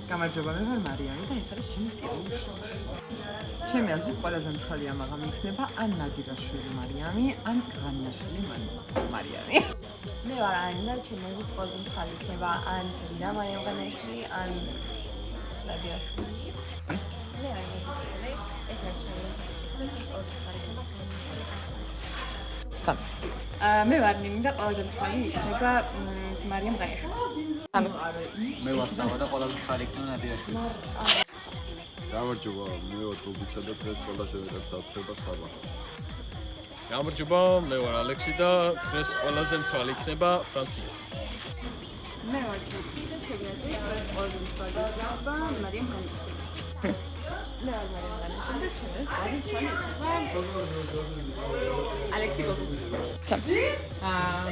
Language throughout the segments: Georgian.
გამარჯობა, მე ვარ მარიამი და ეს არის ჩემი პირველი ჭრილობა. ჩემი აზრით ყველაზე მთელი ამაღამი იქნება ან ნადირაშვილი მარიამი, ან განიაშვილი მარიამი. მე ვარ ანი და ჩემი აზრით ყველაზე მთელი იქნება ან ტრინა მარიამ განიაშვილი, ან ნადირაშვილი. მე არ მოგიწევი, ეს არის სამი. მე ვარ ნინი და ყველაზე მთელი იქნება მარიამ განიაშვილი. მე ვარ სავა და ყველაზე მხარი იქნება ნადირაშვილი. გამარჯობა, მე ვარ ბუბიცა და დღეს ყველაზე მეტად დავთხრება სავა. გამარჯობა, მე ვარ ალექსი და დღეს ყველაზე მთელი იქნება ფრანცია. მე ვარ ჯოგი და ჩემი აზრით დღეს ყველაზე მთელი იქნება მარიამ განიაშვილი. მე ვარ მარიამ განიაშვილი და ჩემი აზრით ძალიან ალექსი გოგუ.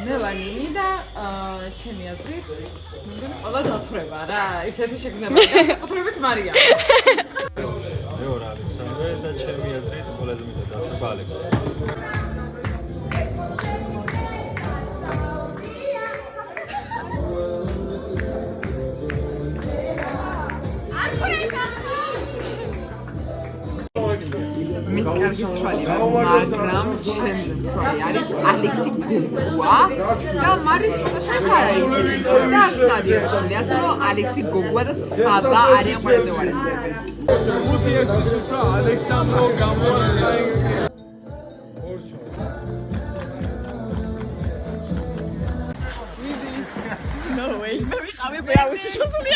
მე ვარ ნინი და ჩემი აზრით ყველა დათვრება რა, ისეთი შეგრძნება და საკუთრებით მარიამი. მე ვარ ალექსანდრე და ჩემი აზრით ყველაზე მეტად დავთხრება ალექსი. მის კარგი თვალი, მაგრამ ჩემზე თვალი არის ალექსი გოგუა და მარის ფოტოშიც არ არის და არც ნადირაშვილი, ასე რომ ალექსი გოგუა და საბა არიან ყველაზე უარესები. ალექსანდრო გამოაცხადა. No way, მე ვიყავი ბეავში შოსული